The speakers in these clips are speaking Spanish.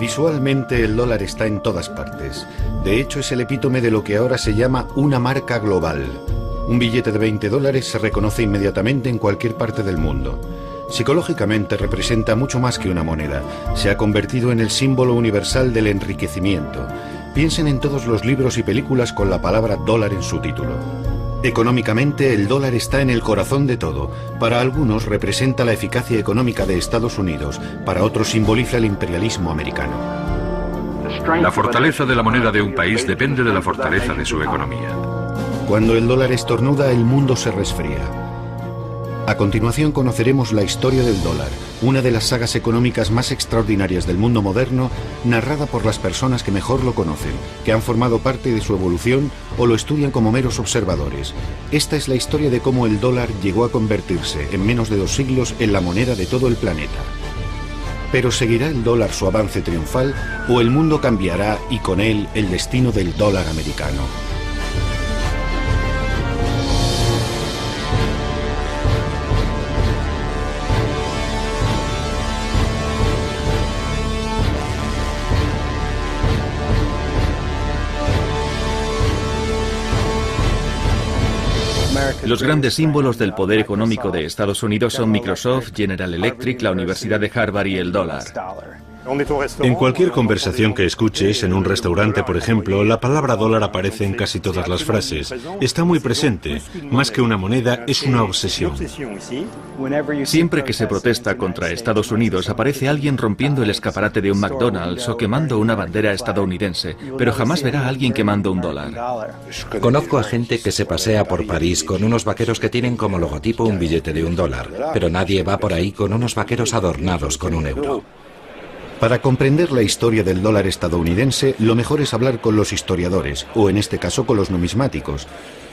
Visualmente el dólar está en todas partes. De hecho, es el epítome de lo que ahora se llama una marca global. Un billete de $20 se reconoce inmediatamente en cualquier parte del mundo. Psicológicamente representa mucho más que una moneda. Se ha convertido en el símbolo universal del enriquecimiento. Piensen en todos los libros y películas con la palabra dólar en su título. Económicamente, el dólar está en el corazón de todo. Para algunos representa la eficacia económica de Estados Unidos, para otros simboliza el imperialismo americano. La fortaleza de la moneda de un país depende de la fortaleza de su economía. Cuando el dólar estornuda, el mundo se resfría. A continuación conoceremos la historia del dólar, una de las sagas económicas más extraordinarias del mundo moderno, narrada por las personas que mejor lo conocen, que han formado parte de su evolución o lo estudian como meros observadores. Esta es la historia de cómo el dólar llegó a convertirse, en menos de 2 siglos, en la moneda de todo el planeta. Pero ¿seguirá el dólar su avance triunfal o el mundo cambiará y con él el destino del dólar americano? Los grandes símbolos del poder económico de Estados Unidos son Microsoft, General Electric, la Universidad de Harvard y el dólar. En cualquier conversación que escuches, en un restaurante, por ejemplo, la palabra dólar aparece en casi todas las frases. Está muy presente. Más que una moneda, es una obsesión. Siempre que se protesta contra Estados Unidos, aparece alguien rompiendo el escaparate de un McDonald's o quemando una bandera estadounidense, pero jamás verá a alguien quemando un dólar. Conozco a gente que se pasea por París con unos vaqueros que tienen como logotipo un billete de $1, pero nadie va por ahí con unos vaqueros adornados con €1. Para comprender la historia del dólar estadounidense, lo mejor es hablar con los historiadores, o en este caso con los numismáticos.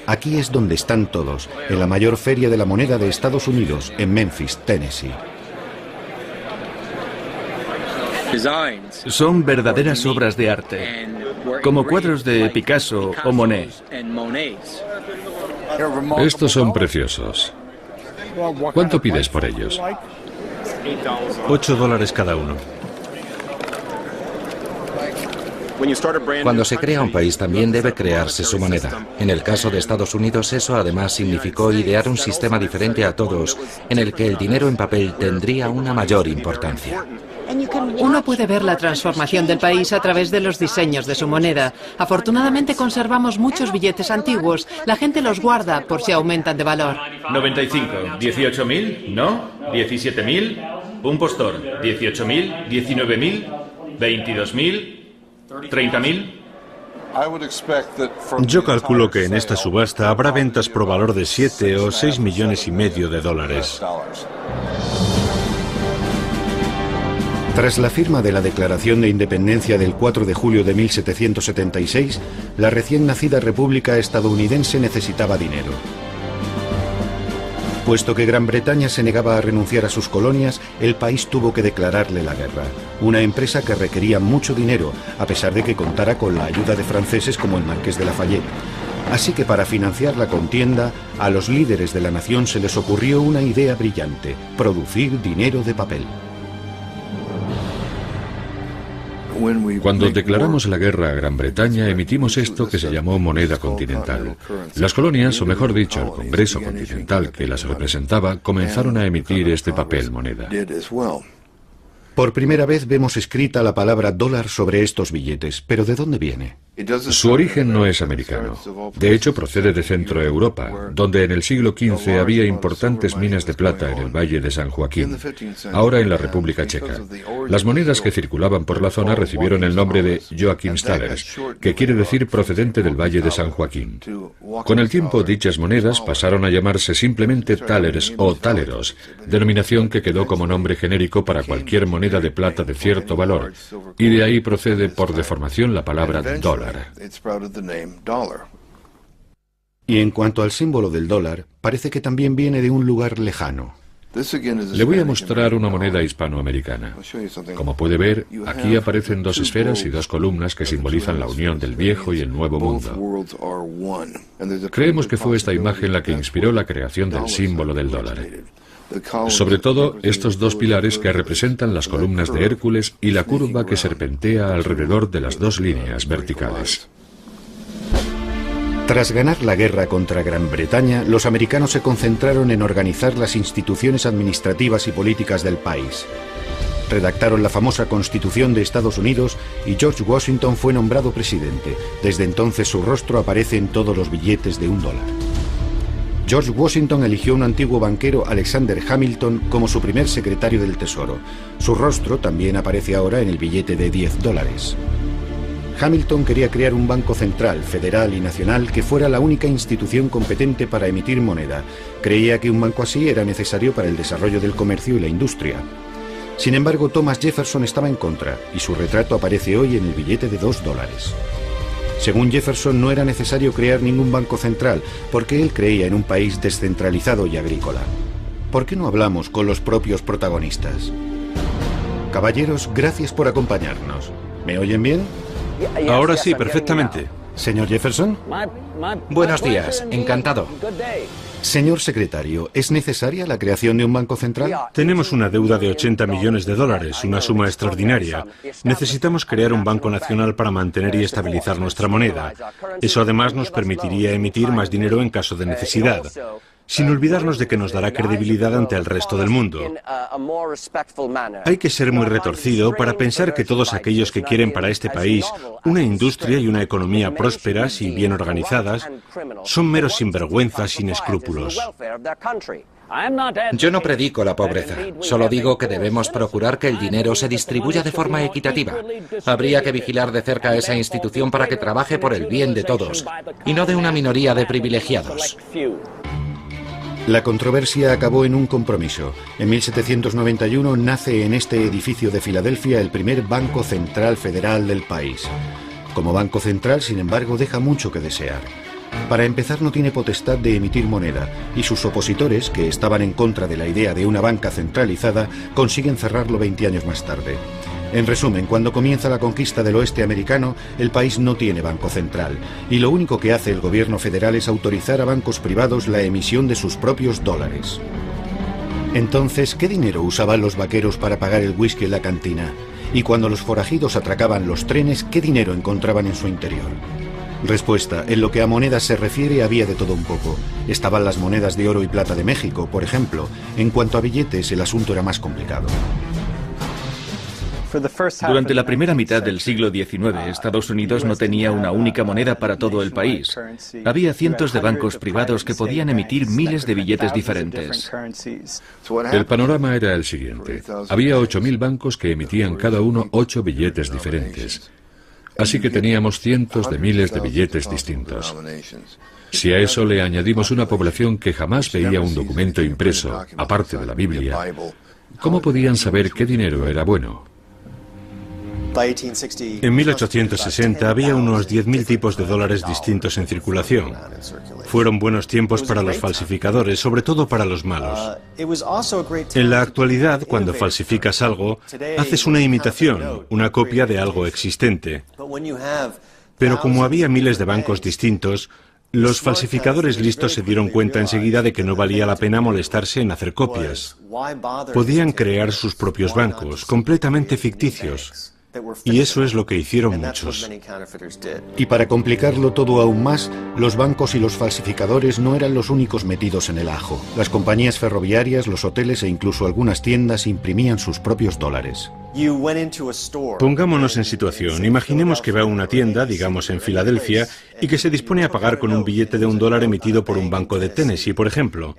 Aquí es donde están todos, en la mayor feria de la moneda de Estados Unidos, en Memphis, Tennessee. Son verdaderas obras de arte, como cuadros de Picasso o Monet. Estos son preciosos. ¿Cuánto pides por ellos? $8 cada uno. Cuando se crea un país también debe crearse su moneda. En el caso de Estados Unidos eso además significó idear un sistema diferente a todos, en el que el dinero en papel tendría una mayor importancia. Uno puede ver la transformación del país a través de los diseños de su moneda. Afortunadamente conservamos muchos billetes antiguos. La gente los guarda por si aumentan de valor. 95, 18.000, ¿no? 17.000, un postor, 18.000, 19.000, 22.000, 30.000. Yo calculo que en esta subasta habrá ventas por valor de 7 o 6 millones y medio de dólares. Tras la firma de la Declaración de Independencia del 4 de julio de 1776, la recién nacida República estadounidense necesitaba dinero. Puesto que Gran Bretaña se negaba a renunciar a sus colonias, el país tuvo que declararle la guerra. Una empresa que requería mucho dinero, a pesar de que contara con la ayuda de franceses como el Marqués de Lafayette. Así que para financiar la contienda, a los líderes de la nación se les ocurrió una idea brillante: producir dinero de papel. Cuando declaramos la guerra a Gran Bretaña, emitimos esto que se llamó moneda continental. Las colonias, o mejor dicho, el Congreso Continental que las representaba, comenzaron a emitir este papel moneda. Por primera vez vemos escrita la palabra dólar sobre estos billetes, pero ¿de dónde viene? Su origen no es americano. De hecho, procede de Centro Europa, donde en el siglo XV había importantes minas de plata en el Valle de San Joaquín, ahora en la República Checa. Las monedas que circulaban por la zona recibieron el nombre de Joachimsthalers, que quiere decir procedente del Valle de San Joaquín. Con el tiempo, dichas monedas pasaron a llamarse simplemente thalers o taleros, denominación que quedó como nombre genérico para cualquier moneda de plata de cierto valor, y de ahí procede por deformación la palabra dólar. Y en cuanto al símbolo del dólar, parece que también viene de un lugar lejano. Le voy a mostrar una moneda hispanoamericana. Como puede ver, aquí aparecen 2 esferas y 2 columnas que simbolizan la unión del viejo y el nuevo mundo. Creemos que fue esta imagen la que inspiró la creación del símbolo del dólar. Sobre todo estos dos pilares que representan las columnas de Hércules y la curva que serpentea alrededor de las dos líneas verticales. Tras ganar la guerra contra Gran Bretaña, los americanos se concentraron en organizar las instituciones administrativas y políticas del país. Redactaron la famosa Constitución de Estados Unidos y George Washington fue nombrado presidente. Desde entonces su rostro aparece en todos los billetes de $1. George Washington eligió a un antiguo banquero, Alexander Hamilton, como su primer secretario del Tesoro. Su rostro también aparece ahora en el billete de $10. Hamilton quería crear un banco central, federal y nacional que fuera la única institución competente para emitir moneda. Creía que un banco así era necesario para el desarrollo del comercio y la industria. Sin embargo, Thomas Jefferson estaba en contra y su retrato aparece hoy en el billete de $2. Según Jefferson, no era necesario crear ningún banco central porque él creía en un país descentralizado y agrícola. ¿Por qué no hablamos con los propios protagonistas? Caballeros, gracias por acompañarnos. ¿Me oyen bien? Ahora sí, perfectamente. Señor Jefferson. Buenos días, encantado. Señor secretario, ¿es necesaria la creación de un banco central? Tenemos una deuda de $80 millones, una suma extraordinaria. Necesitamos crear un banco nacional para mantener y estabilizar nuestra moneda. Eso además nos permitiría emitir más dinero en caso de necesidad, sin olvidarnos de que nos dará credibilidad ante el resto del mundo. Hay que ser muy retorcido para pensar que todos aquellos que quieren para este país una industria y una economía prósperas y bien organizadas son meros sinvergüenzas sin escrúpulos. Yo no predico la pobreza, solo digo que debemos procurar que el dinero se distribuya de forma equitativa. Habría que vigilar de cerca a esa institución para que trabaje por el bien de todos, y no de una minoría de privilegiados. La controversia acabó en un compromiso. En 1791 nace en este edificio de Filadelfia el primer Banco Central Federal del país. Como Banco Central, sin embargo, deja mucho que desear. Para empezar, no tiene potestad de emitir moneda, y sus opositores, que estaban en contra de la idea de una banca centralizada, consiguen cerrarlo 20 años más tarde. En resumen, cuando comienza la conquista del oeste americano, el país no tiene banco central, y lo único que hace el gobierno federal es autorizar a bancos privados la emisión de sus propios dólares. Entonces, ¿qué dinero usaban los vaqueros para pagar el whisky en la cantina? Y cuando los forajidos atracaban los trenes, ¿qué dinero encontraban en su interior? Respuesta: en lo que a monedas se refiere había de todo un poco. Estaban las monedas de oro y plata de México, por ejemplo. En cuanto a billetes, el asunto era más complicado. Durante la primera mitad del siglo XIX, Estados Unidos no tenía una única moneda para todo el país. Había cientos de bancos privados que podían emitir miles de billetes diferentes. El panorama era el siguiente. Había 8.000 bancos que emitían cada uno 8 billetes diferentes. Así que teníamos cientos de miles de billetes distintos. Si a eso le añadimos una población que jamás veía un documento impreso, aparte de la Biblia, ¿cómo podían saber qué dinero era bueno? En 1860 había unos 10.000 tipos de dólares distintos en circulación. Fueron buenos tiempos para los falsificadores, sobre todo para los malos. En la actualidad, cuando falsificas algo, haces una imitación, una copia de algo existente. Pero como había miles de bancos distintos, los falsificadores listos se dieron cuenta enseguida de que no valía la pena molestarse en hacer copias. Podían crear sus propios bancos, completamente ficticios. Y eso es lo que hicieron muchos. Y para complicarlo todo aún más, los bancos y los falsificadores no eran los únicos metidos en el ajo. Las compañías ferroviarias, los hoteles e incluso algunas tiendas imprimían sus propios dólares. Pongámonos en situación. Imaginemos que va a una tienda, digamos en Filadelfia, y que se dispone a pagar con un billete de $1 emitido por un banco de Tennessee, por ejemplo.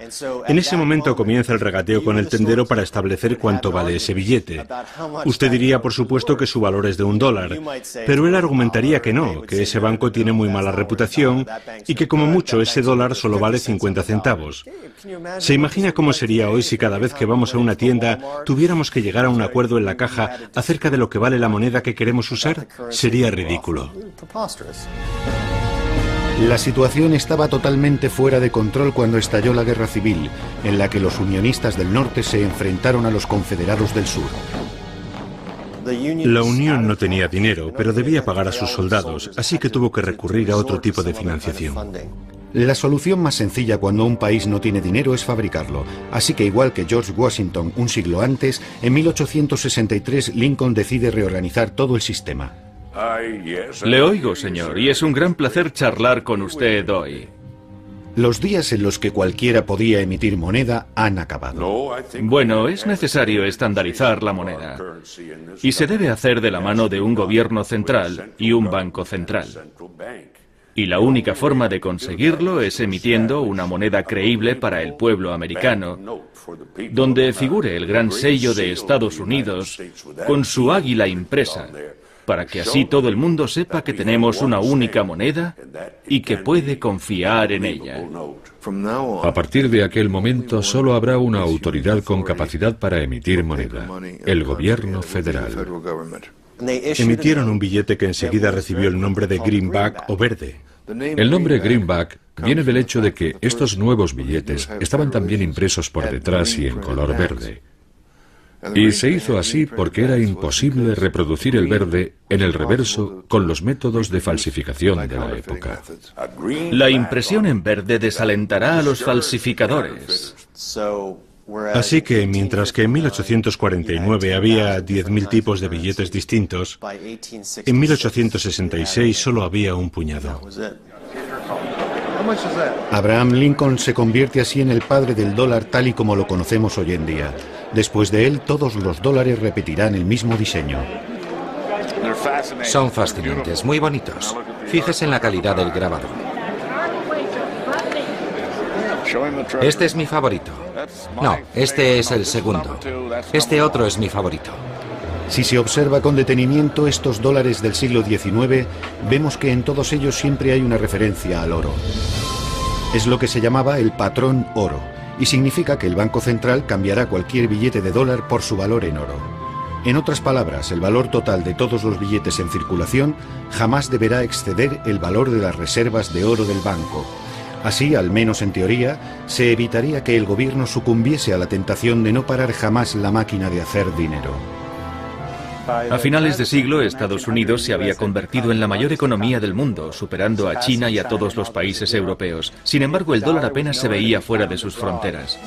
En ese momento comienza el regateo con el tendero para establecer cuánto vale ese billete. Usted diría, por supuesto, que su valor es de $1, pero él argumentaría que no, que ese banco tiene muy mala reputación y que como mucho ese dólar solo vale 50 centavos. ¿Se imagina cómo sería hoy si cada vez que vamos a una tienda tuviéramos que llegar a un acuerdo en la caja acerca de lo que vale la moneda que queremos usar? Sería ridículo. La situación estaba totalmente fuera de control cuando estalló la Guerra Civil, en la que los unionistas del norte se enfrentaron a los confederados del sur. La Unión no tenía dinero, pero debía pagar a sus soldados, así que tuvo que recurrir a otro tipo de financiación. La solución más sencilla cuando un país no tiene dinero es fabricarlo. Así que igual que George Washington un siglo antes, en 1863 Lincoln decide reorganizar todo el sistema. Le oigo, señor, y es un gran placer charlar con usted hoy. Los días en los que cualquiera podía emitir moneda han acabado. Bueno, es necesario estandarizar la moneda. Y se debe hacer de la mano de un gobierno central y un banco central. Y la única forma de conseguirlo es emitiendo una moneda creíble para el pueblo americano, donde figure el gran sello de Estados Unidos con su águila impresa, para que así todo el mundo sepa que tenemos una única moneda y que puede confiar en ella. A partir de aquel momento solo habrá una autoridad con capacidad para emitir moneda, el gobierno federal. Emitieron un billete que enseguida recibió el nombre de greenback o verde. El nombre greenback viene del hecho de que estos nuevos billetes estaban también impresos por detrás y en color verde. Y se hizo así porque era imposible reproducir el verde en el reverso con los métodos de falsificación de la época. La impresión en verde desalentará a los falsificadores. Así que, mientras que en 1849 había 10.000 tipos de billetes distintos, en 1866 solo había un puñado. Abraham Lincoln se convierte así en el padre del dólar tal y como lo conocemos hoy en día. Después de él, todos los dólares repetirán el mismo diseño. Son fascinantes, muy bonitos. Fíjese en la calidad del grabado. Este es mi favorito. No, este es el segundo. Este otro es mi favorito. Si se observa con detenimiento estos dólares del siglo XIX, vemos que en todos ellos siempre hay una referencia al oro. Es lo que se llamaba el patrón oro, y significa que el Banco Central cambiará cualquier billete de dólar por su valor en oro. En otras palabras, el valor total de todos los billetes en circulación jamás deberá exceder el valor de las reservas de oro del banco. Así, al menos en teoría, se evitaría que el gobierno sucumbiese a la tentación de no parar jamás la máquina de hacer dinero. A finales de siglo, Estados Unidos se había convertido en la mayor economía del mundo, superando a China y a todos los países europeos. Sin embargo, el dólar apenas se veía fuera de sus fronteras.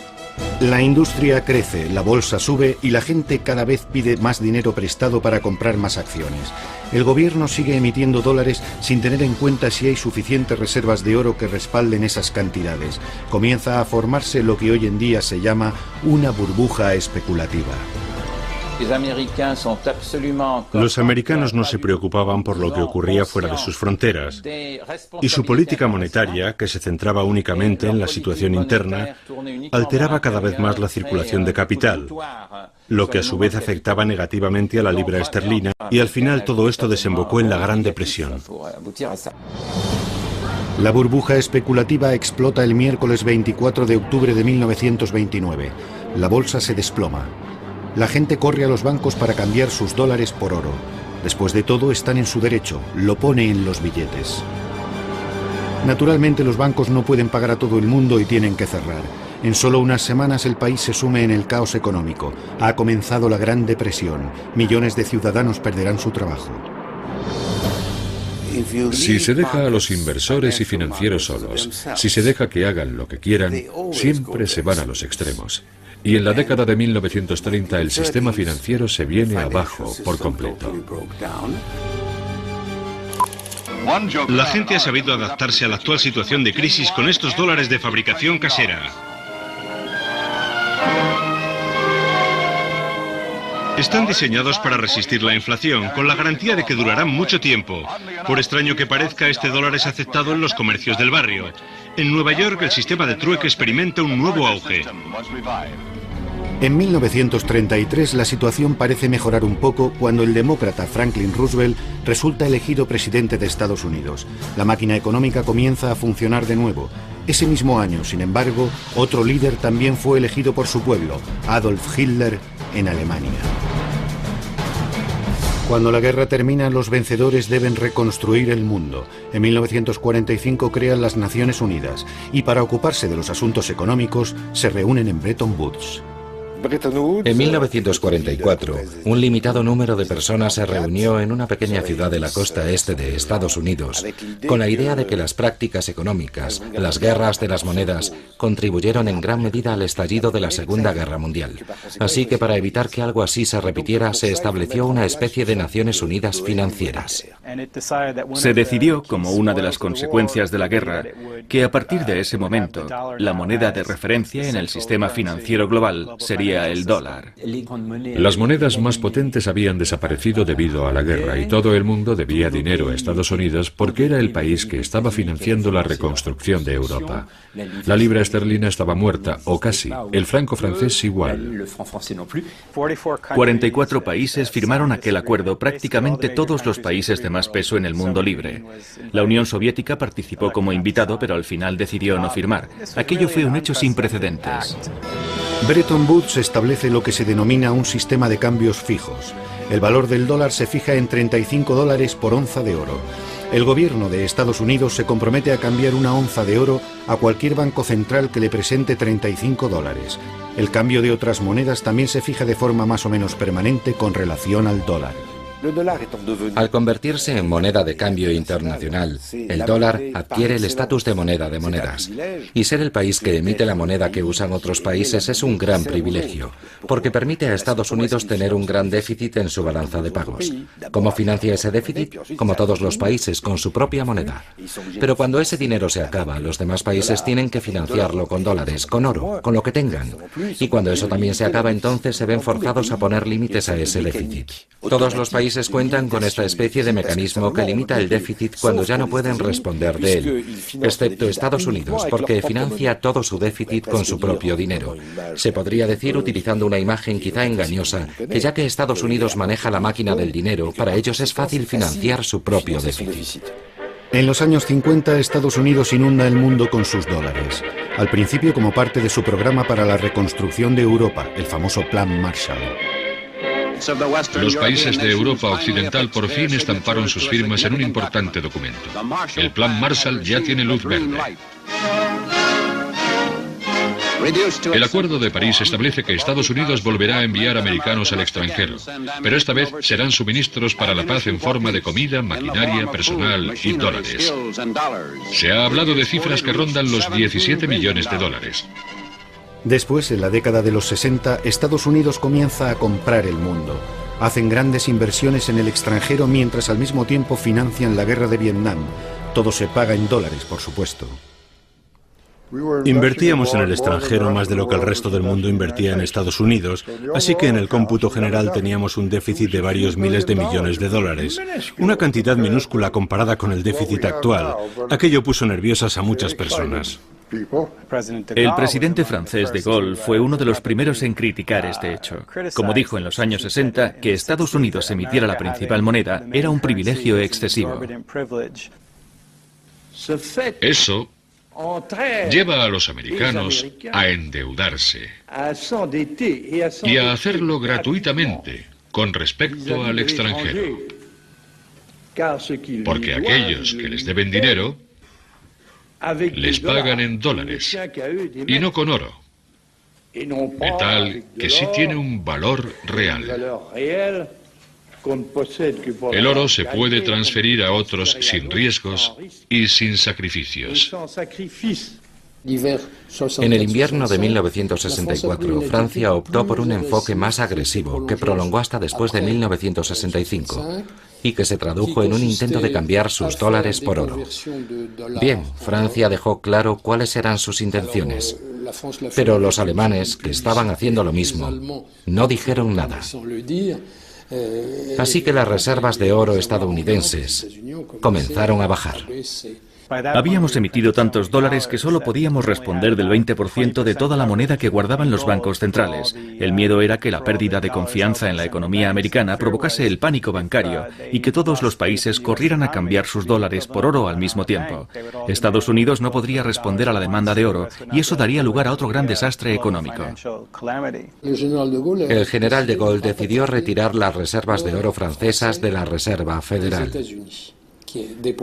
La industria crece, la bolsa sube y la gente cada vez pide más dinero prestado para comprar más acciones. El gobierno sigue emitiendo dólares sin tener en cuenta si hay suficientes reservas de oro que respalden esas cantidades. Comienza a formarse lo que hoy en día se llama una burbuja especulativa. Los americanos no se preocupaban por lo que ocurría fuera de sus fronteras, y su política monetaria, que se centraba únicamente en la situación interna, alteraba cada vez más la circulación de capital, lo que a su vez afectaba negativamente a la libra esterlina, y al final todo esto desembocó en la Gran Depresión. La burbuja especulativa explota el miércoles 24 de octubre de 1929. La bolsa se desploma. La gente corre a los bancos para cambiar sus dólares por oro. Después de todo, están en su derecho, lo pone en los billetes. Naturalmente, los bancos no pueden pagar a todo el mundo y tienen que cerrar. En solo unas semanas el país se sume en el caos económico. Ha comenzado la Gran Depresión. Millones de ciudadanos perderán su trabajo. Si se deja a los inversores y financieros solos, si se deja que hagan lo que quieran, siempre se van a los extremos. Y en la década de 1930 el sistema financiero se viene abajo por completo. La gente ha sabido adaptarse a la actual situación de crisis con estos dólares de fabricación casera. Están diseñados para resistir la inflación, con la garantía de que durarán mucho tiempo. Por extraño que parezca, este dólar es aceptado en los comercios del barrio. En Nueva York, el sistema de trueque experimenta un nuevo auge. En 1933 la situación parece mejorar un poco cuando el demócrata Franklin Roosevelt resulta elegido presidente de Estados Unidos. La máquina económica comienza a funcionar de nuevo. Ese mismo año, sin embargo, otro líder también fue elegido por su pueblo, Adolf Hitler, en Alemania. Cuando la guerra termina, los vencedores deben reconstruir el mundo. En 1945 crean las Naciones Unidas y para ocuparse de los asuntos económicos se reúnen en Bretton Woods. En 1944, un limitado número de personas se reunió en una pequeña ciudad de la costa este de Estados Unidos con la idea de que las prácticas económicas, las guerras de las monedas, contribuyeron en gran medida al estallido de la Segunda Guerra Mundial. Así que para evitar que algo así se repitiera, se estableció una especie de Naciones Unidas financieras. Se decidió, como una de las consecuencias de la guerra, que a partir de ese momento, la moneda de referencia en el sistema financiero global sería el dólar. Las monedas más potentes habían desaparecido debido a la guerra y todo el mundo debía dinero a Estados Unidos porque era el país que estaba financiando la reconstrucción de Europa. La libra esterlina estaba muerta, o casi. El franco francés igual. 44 países firmaron aquel acuerdo, prácticamente todos los países de más peso en el mundo libre. La Unión Soviética participó como invitado, pero al final decidió no firmar. Aquello fue un hecho sin precedentes. Bretton Woods establece lo que se denomina un sistema de cambios fijos. El valor del dólar se fija en $35 por onza de oro. El gobierno de Estados Unidos se compromete a cambiar una onza de oro a cualquier banco central que le presente $35. El cambio de otras monedas también se fija de forma más o menos permanente con relación al dólar. Al convertirse en moneda de cambio internacional, el dólar adquiere el estatus de moneda de monedas. Y ser el país que emite la moneda que usan otros países es un gran privilegio, porque permite a Estados Unidos tener un gran déficit en su balanza de pagos. ¿Cómo financia ese déficit? Como todos los países, con su propia moneda. Pero cuando ese dinero se acaba, los demás países tienen que financiarlo con dólares, con oro, con lo que tengan. Y cuando eso también se acaba, entonces se ven forzados a poner límites a ese déficit. Todos los países cuentan con esta especie de mecanismo que limita el déficit cuando ya no pueden responder de él, excepto Estados Unidos, porque financia todo su déficit con su propio dinero. Se podría decir, utilizando una imagen quizá engañosa, que ya que Estados Unidos maneja la máquina del dinero, para ellos es fácil financiar su propio déficit. En los años 50, Estados Unidos inunda el mundo con sus dólares. Al principio como parte de su programa para la reconstrucción de Europa, el famoso Plan Marshall. Los países de Europa Occidental por fin estamparon sus firmas en un importante documento. El Plan Marshall ya tiene luz verde. El Acuerdo de París establece que Estados Unidos volverá a enviar americanos al extranjero, pero esta vez serán suministros para la paz en forma de comida, maquinaria, personal y dólares. Se ha hablado de cifras que rondan los 17 millones de dólares. Después, en la década de los 60, Estados Unidos comienza a comprar el mundo. Hacen grandes inversiones en el extranjero mientras al mismo tiempo financian la guerra de Vietnam. Todo se paga en dólares, por supuesto. Invertíamos en el extranjero más de lo que el resto del mundo invertía en Estados Unidos, así que en el cómputo general teníamos un déficit de varios miles de millones de dólares. Una cantidad minúscula comparada con el déficit actual. Aquello puso nerviosas a muchas personas. El presidente francés de Gaulle fue uno de los primeros en criticar este hecho. Como dijo en los años 60, que Estados Unidos emitiera la principal moneda era un privilegio excesivo. Eso lleva a los americanos a endeudarse y a hacerlo gratuitamente con respecto al extranjero. Porque aquellos que les deben dinero les pagan en dólares y no con oro, de tal que sí tiene un valor real. El oro se puede transferir a otros sin riesgos y sin sacrificios. En el invierno de 1964, Francia optó por un enfoque más agresivo que prolongó hasta después de 1965 y que se tradujo en un intento de cambiar sus dólares por oro. Bien, Francia dejó claro cuáles eran sus intenciones, pero los alemanes, que estaban haciendo lo mismo, no dijeron nada. Así que las reservas de oro estadounidenses comenzaron a bajar. Habíamos emitido tantos dólares que solo podíamos responder del 20% de toda la moneda que guardaban los bancos centrales. El miedo era que la pérdida de confianza en la economía americana provocase el pánico bancario y que todos los países corrieran a cambiar sus dólares por oro al mismo tiempo. Estados Unidos no podría responder a la demanda de oro y eso daría lugar a otro gran desastre económico. El general de Gaulle decidió retirar las reservas de oro francesas de la Reserva Federal.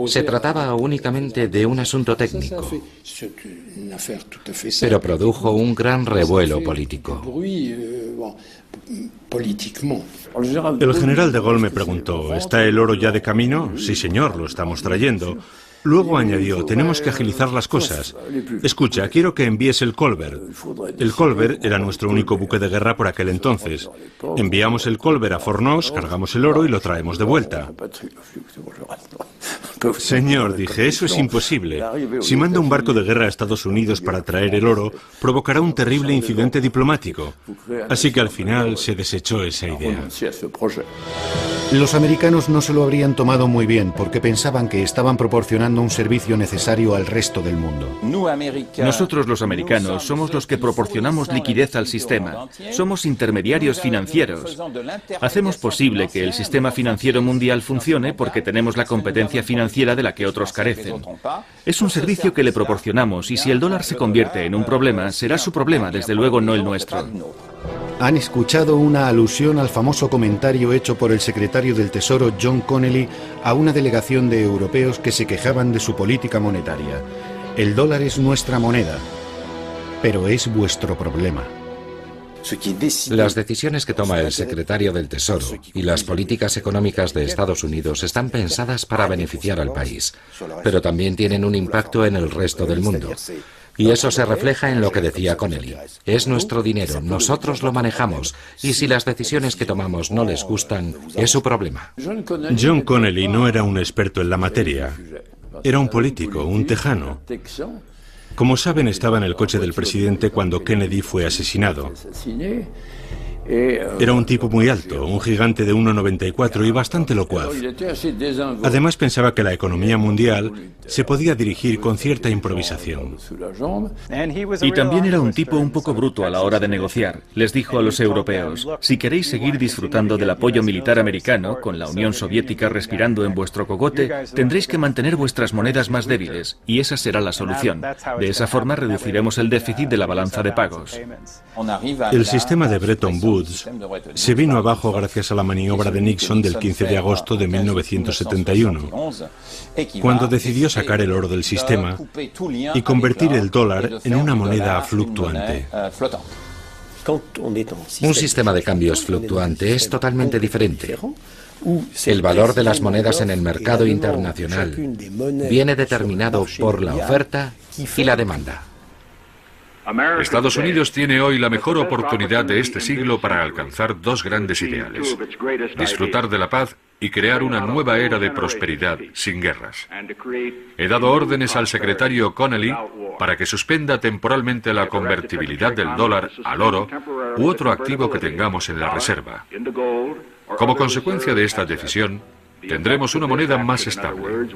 Se trataba únicamente de un asunto técnico, pero produjo un gran revuelo político. El general de Gaulle me preguntó, ¿está el oro ya de camino? Sí, señor, lo estamos trayendo. Luego añadió, tenemos que agilizar las cosas. Escucha, quiero que envíes el Colbert. El Colbert era nuestro único buque de guerra por aquel entonces. Enviamos el Colbert a Fort Knox, cargamos el oro y lo traemos de vuelta. Señor, dije, eso es imposible. Si manda un barco de guerra a Estados Unidos para traer el oro, provocará un terrible incidente diplomático. Así que al final se desechó esa idea. Los americanos no se lo habrían tomado muy bien porque pensaban que estaban proporcionando un servicio necesario al resto del mundo. Nosotros los americanos somos los que proporcionamos liquidez al sistema. Somos intermediarios financieros. Hacemos posible que el sistema financiero mundial funcione porque tenemos la competencia financiera de la que otros carecen. Es un servicio que le proporcionamos y si el dólar se convierte en un problema, será su problema, desde luego no el nuestro. Han escuchado una alusión al famoso comentario hecho por el secretario del Tesoro John Connally a una delegación de europeos que se quejaban de su política monetaria. El dólar es nuestra moneda, pero es vuestro problema. Las decisiones que toma el secretario del Tesoro y las políticas económicas de Estados Unidos están pensadas para beneficiar al país, pero también tienen un impacto en el resto del mundo. Y eso se refleja en lo que decía Connally. Es nuestro dinero, nosotros lo manejamos, y si las decisiones que tomamos no les gustan, es su problema. John Connally no era un experto en la materia. Era un político, un tejano. Como saben, estaba en el coche del presidente cuando Kennedy fue asesinado. Era un tipo muy alto, un gigante de 1,94 y bastante locuaz. Además pensaba que la economía mundial se podía dirigir con cierta improvisación. Y también era un tipo un poco bruto a la hora de negociar. Les dijo a los europeos, si queréis seguir disfrutando del apoyo militar americano, con la Unión Soviética respirando en vuestro cogote, tendréis que mantener vuestras monedas más débiles, y esa será la solución. De esa forma reduciremos el déficit de la balanza de pagos. El sistema de Bretton Woods se vino abajo gracias a la maniobra de Nixon del 15 de agosto de 1971, cuando decidió sacar el oro del sistema y convertir el dólar en una moneda fluctuante. Un sistema de cambios fluctuante es totalmente diferente. El valor de las monedas en el mercado internacional viene determinado por la oferta y la demanda. Estados Unidos tiene hoy la mejor oportunidad de este siglo para alcanzar dos grandes ideales: disfrutar de la paz y crear una nueva era de prosperidad sin guerras. He dado órdenes al secretario Connally para que suspenda temporalmente la convertibilidad del dólar al oro u otro activo que tengamos en la reserva. Como consecuencia de esta decisión, tendremos una moneda más estable.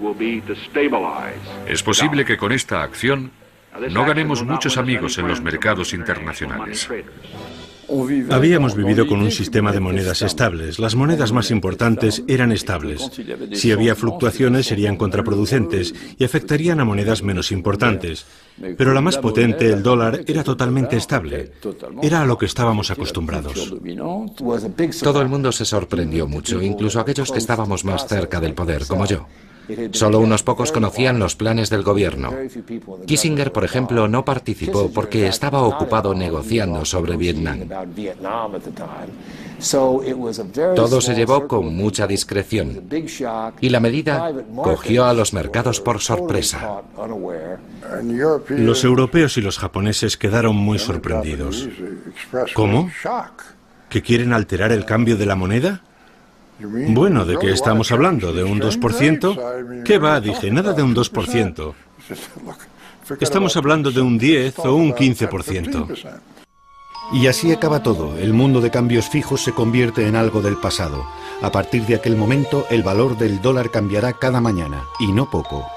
Es posible que con esta acción no ganemos muchos amigos en los mercados internacionales. Habíamos vivido con un sistema de monedas estables. Las monedas más importantes eran estables. Si había fluctuaciones serían contraproducentes y afectarían a monedas menos importantes. Pero la más potente, el dólar, era totalmente estable. Era a lo que estábamos acostumbrados. Todo el mundo se sorprendió mucho, incluso aquellos que estábamos más cerca del poder, como yo. Solo unos pocos conocían los planes del gobierno. Kissinger, por ejemplo, no participó porque estaba ocupado negociando sobre Vietnam. Todo se llevó con mucha discreción y la medida cogió a los mercados por sorpresa. Los europeos y los japoneses quedaron muy sorprendidos. ¿Cómo? ¿Que quieren alterar el cambio de la moneda? Bueno, ¿de qué estamos hablando? ¿De un 2%? ¿Qué va? Dije, nada de un 2%. Estamos hablando de un 10 o un 15%. Y así acaba todo. El mundo de cambios fijos se convierte en algo del pasado. A partir de aquel momento, el valor del dólar cambiará cada mañana, y no poco.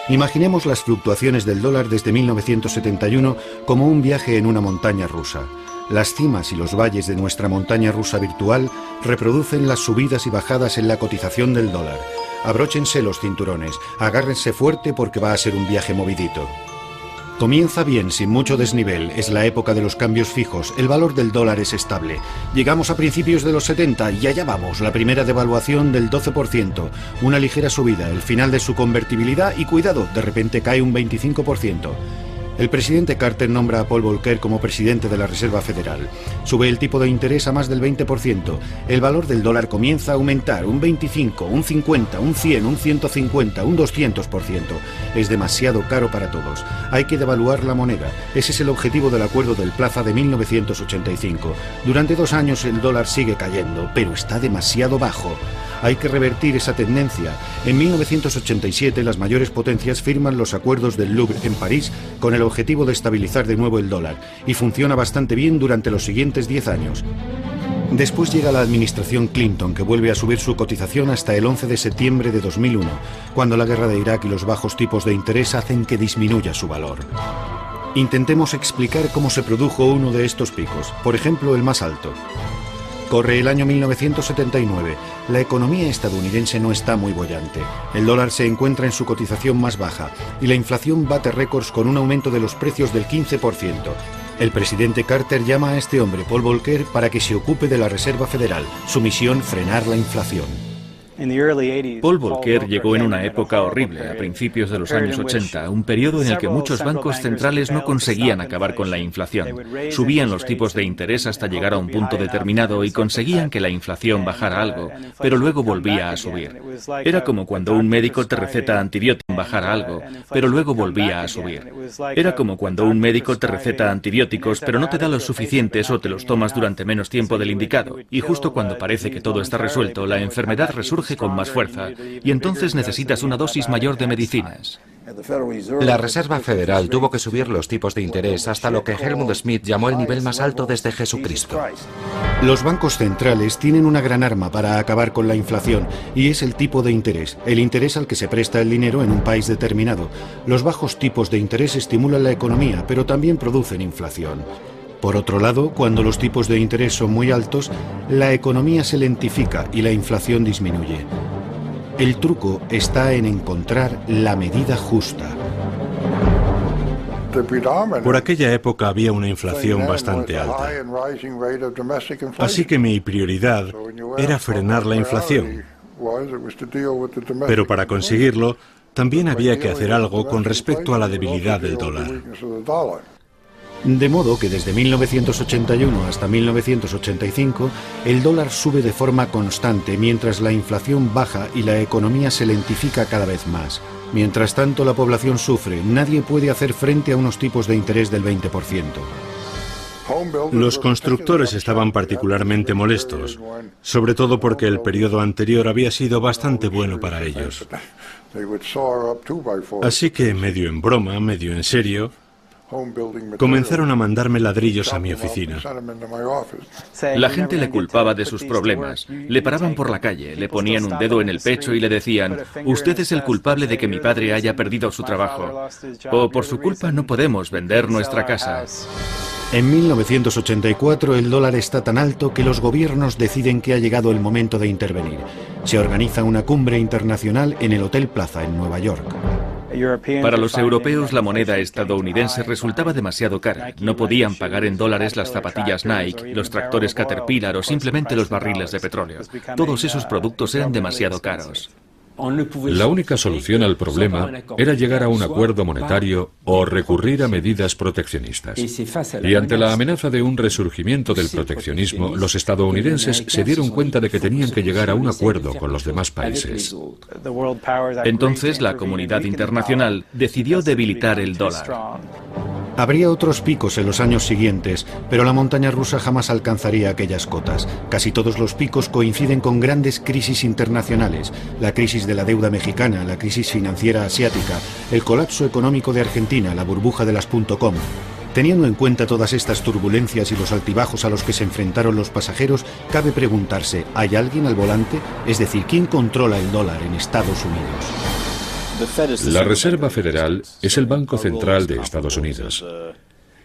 Imaginemos las fluctuaciones del dólar desde 1971 como un viaje en una montaña rusa. Las cimas y los valles de nuestra montaña rusa virtual reproducen las subidas y bajadas en la cotización del dólar. Abróchense los cinturones, agárrense fuerte porque va a ser un viaje movidito. Comienza bien, sin mucho desnivel. Es la época de los cambios fijos. El valor del dólar es estable. Llegamos a principios de los 70 y allá vamos. La primera devaluación del 12%. Una ligera subida, el final de su convertibilidad y cuidado, de repente cae un 25%. El presidente Carter nombra a Paul Volcker como presidente de la Reserva Federal. Sube el tipo de interés a más del 20%. El valor del dólar comienza a aumentar un 25, un 50, un 100, un 150, un 200%. Es demasiado caro para todos. Hay que devaluar la moneda. Ese es el objetivo del Acuerdo del Plaza de 1985. Durante 2 años el dólar sigue cayendo, pero está demasiado bajo. Hay que revertir esa tendencia. En 1987 las mayores potencias firman los acuerdos del Louvre en París con el objetivo de estabilizar de nuevo el dólar, y funciona bastante bien durante los siguientes 10 años. Después llega la administración Clinton, que vuelve a subir su cotización hasta el 11 de septiembre de 2001, cuando la guerra de Irak y los bajos tipos de interés hacen que disminuya su valor. Intentemos explicar cómo se produjo uno de estos picos, por ejemplo el más alto. Corre el año 1979. La economía estadounidense no está muy boyante. El dólar se encuentra en su cotización más baja y la inflación bate récords con un aumento de los precios del 15%. El presidente Carter llama a este hombre, Paul Volcker, para que se ocupe de la Reserva Federal. Su misión, frenar la inflación. Paul Volcker llegó en una época horrible, a principios de los años 80, un periodo en el que muchos bancos centrales no conseguían acabar con la inflación. Subían los tipos de interés hasta llegar a un punto determinado y conseguían que la inflación bajara algo, pero luego volvía a subir. Era como cuando un médico te receta antibióticos, bajara algo, pero luego volvía a subir. Era como cuando un médico te receta antibióticos, pero no te da los suficientes o te los tomas durante menos tiempo del indicado. Y justo cuando parece que todo está resuelto, la enfermedad resurge con más fuerza, y entonces necesitas una dosis mayor de medicinas. La Reserva Federal tuvo que subir los tipos de interés hasta lo que Helmut Schmidt llamó el nivel más alto desde Jesucristo. Los bancos centrales tienen una gran arma para acabar con la inflación, y es el tipo de interés, el interés al que se presta el dinero en un país determinado. Los bajos tipos de interés estimulan la economía, pero también producen inflación. Por otro lado, cuando los tipos de interés son muy altos, la economía se lentifica y la inflación disminuye. El truco está en encontrar la medida justa. Por aquella época había una inflación bastante alta. Así que mi prioridad era frenar la inflación. Pero para conseguirlo, también había que hacer algo con respecto a la debilidad del dólar. De modo que desde 1981 hasta 1985, el dólar sube de forma constante mientras la inflación baja y la economía se lentifica cada vez más. Mientras tanto, la población sufre. Nadie puede hacer frente a unos tipos de interés del 20%. Los constructores estaban particularmente molestos, sobre todo porque el periodo anterior había sido bastante bueno para ellos. Así que, medio en broma, medio en serio, comenzaron a mandarme ladrillos a mi oficina. La gente le culpaba de sus problemas. Le paraban por la calle, le ponían un dedo en el pecho y le decían: usted es el culpable de que mi padre haya perdido su trabajo. O por su culpa no podemos vender nuestra casa. En 1984 el dólar está tan alto que los gobiernos deciden que ha llegado el momento de intervenir. Se organiza una cumbre internacional en el Hotel Plaza en Nueva York. Para los europeos la moneda estadounidense resultaba demasiado cara. No podían pagar en dólares las zapatillas Nike, los tractores Caterpillar o simplemente los barriles de petróleo. Todos esos productos eran demasiado caros. La única solución al problema era llegar a un acuerdo monetario o recurrir a medidas proteccionistas. Y ante la amenaza de un resurgimiento del proteccionismo, los estadounidenses se dieron cuenta de que tenían que llegar a un acuerdo con los demás países. Entonces la comunidad internacional decidió debilitar el dólar. Habría otros picos en los años siguientes, pero la montaña rusa jamás alcanzaría aquellas cotas. Casi todos los picos coinciden con grandes crisis internacionales: la crisis de la deuda mexicana, la crisis financiera asiática, el colapso económico de Argentina, la burbuja de las .com. Teniendo en cuenta todas estas turbulencias y los altibajos a los que se enfrentaron los pasajeros, cabe preguntarse: ¿hay alguien al volante? Es decir, ¿quién controla el dólar en Estados Unidos? La Reserva Federal es el Banco Central de Estados Unidos.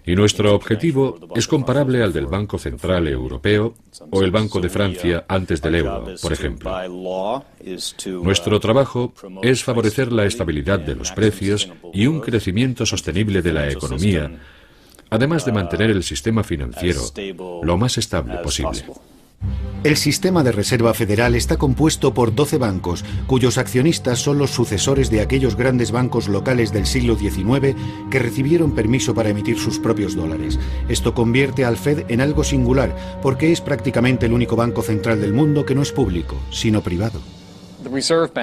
Y nuestro objetivo es comparable al del Banco Central Europeo o el Banco de Francia antes del euro, por ejemplo. Nuestro trabajo es favorecer la estabilidad de los precios y un crecimiento sostenible de la economía, además de mantener el sistema financiero lo más estable posible. El sistema de reserva federal está compuesto por 12 bancos, cuyos accionistas son los sucesores de aquellos grandes bancos locales del siglo XIX que recibieron permiso para emitir sus propios dólares. Esto convierte al Fed en algo singular, porque es prácticamente el único banco central del mundo que no es público, sino privado.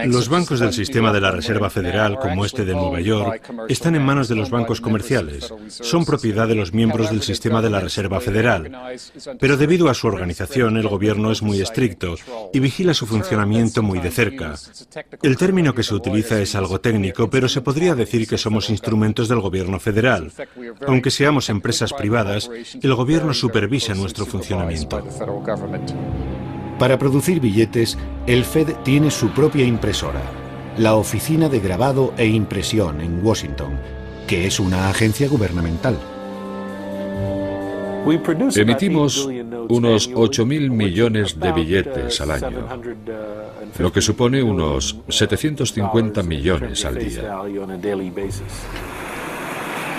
Los bancos del sistema de la Reserva Federal, como este de Nueva York, están en manos de los bancos comerciales. Son propiedad de los miembros del sistema de la Reserva Federal. Pero debido a su organización, el gobierno es muy estricto y vigila su funcionamiento muy de cerca. El término que se utiliza es algo técnico, pero se podría decir que somos instrumentos del gobierno federal. Aunque seamos empresas privadas, el gobierno supervisa nuestro funcionamiento. Para producir billetes, el Fed tiene su propia impresora, la Oficina de Grabado e Impresión en Washington, que es una agencia gubernamental. Emitimos unos 8.000 millones de billetes al año, lo que supone unos 750 millones al día.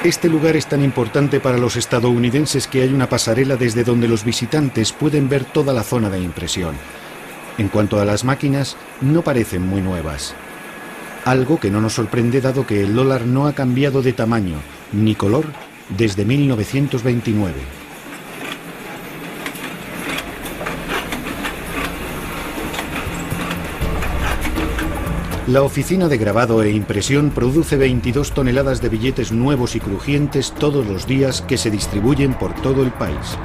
Este lugar es tan importante para los estadounidenses que hay una pasarela desde donde los visitantes pueden ver toda la zona de impresión. En cuanto a las máquinas, no parecen muy nuevas. Algo que no nos sorprende dado que el dólar no ha cambiado de tamaño ni color desde 1929. La oficina de grabado e impresión produce 22 toneladas de billetes nuevos y crujientes todos los días que se distribuyen por todo el país.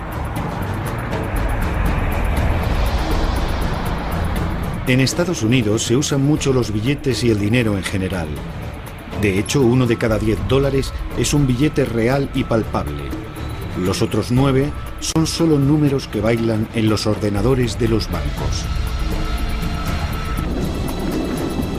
En Estados Unidos se usan mucho los billetes y el dinero en general. De hecho, 1 de cada 10 dólares es un billete real y palpable. Los otros 9 son solo números que bailan en los ordenadores de los bancos.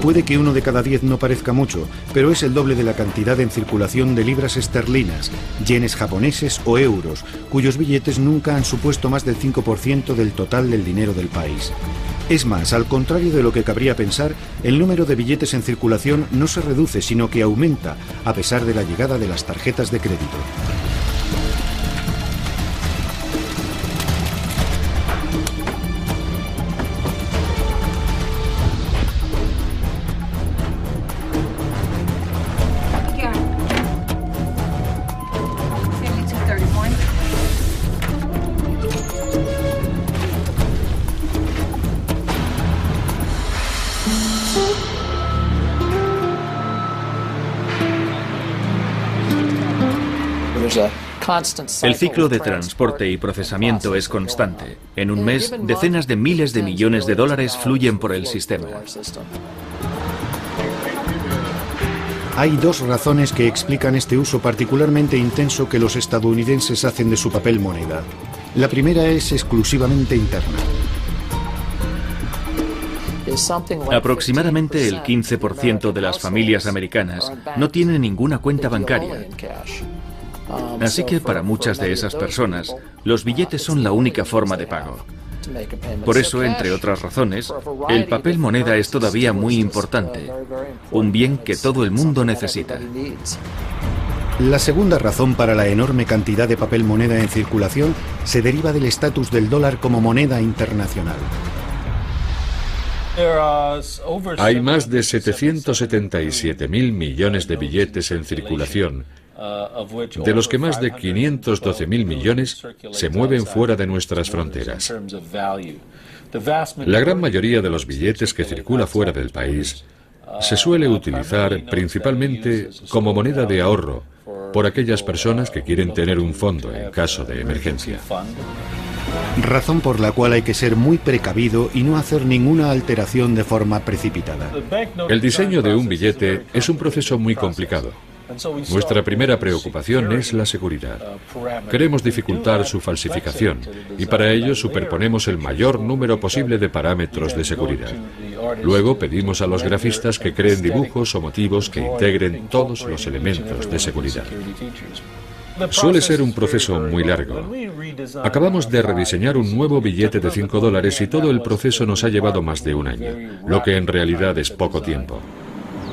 Puede que 1 de cada 10 no parezca mucho, pero es el doble de la cantidad en circulación de libras esterlinas, yenes japoneses o euros, cuyos billetes nunca han supuesto más del 5% del total del dinero del país. Es más, al contrario de lo que cabría pensar, el número de billetes en circulación no se reduce, sino que aumenta, a pesar de la llegada de las tarjetas de crédito. El ciclo de transporte y procesamiento es constante. En un mes, decenas de miles de millones de dólares fluyen por el sistema. Hay dos razones que explican este uso particularmente intenso que los estadounidenses hacen de su papel moneda. La primera es exclusivamente interna. Aproximadamente el 15% de las familias americanas no tienen ninguna cuenta bancaria. Así que para muchas de esas personas, los billetes son la única forma de pago. Por eso, entre otras razones, el papel moneda es todavía muy importante, un bien que todo el mundo necesita. La segunda razón para la enorme cantidad de papel moneda en circulación se deriva del estatus del dólar como moneda internacional. Hay más de 777.000 millones de billetes en circulación, de los que más de 512.000 millones se mueven fuera de nuestras fronteras. La gran mayoría de los billetes que circula fuera del país se suele utilizar principalmente como moneda de ahorro por aquellas personas que quieren tener un fondo en caso de emergencia. Razón por la cual hay que ser muy precavido y no hacer ninguna alteración de forma precipitada. El diseño de un billete es un proceso muy complicado. Nuestra primera preocupación es la seguridad. Queremos dificultar su falsificación y para ello superponemos el mayor número posible de parámetros de seguridad. Luego pedimos a los grafistas que creen dibujos o motivos que integren todos los elementos de seguridad. Suele ser un proceso muy largo. Acabamos de rediseñar un nuevo billete de $5 y todo el proceso nos ha llevado más de un año, lo que en realidad es poco tiempo.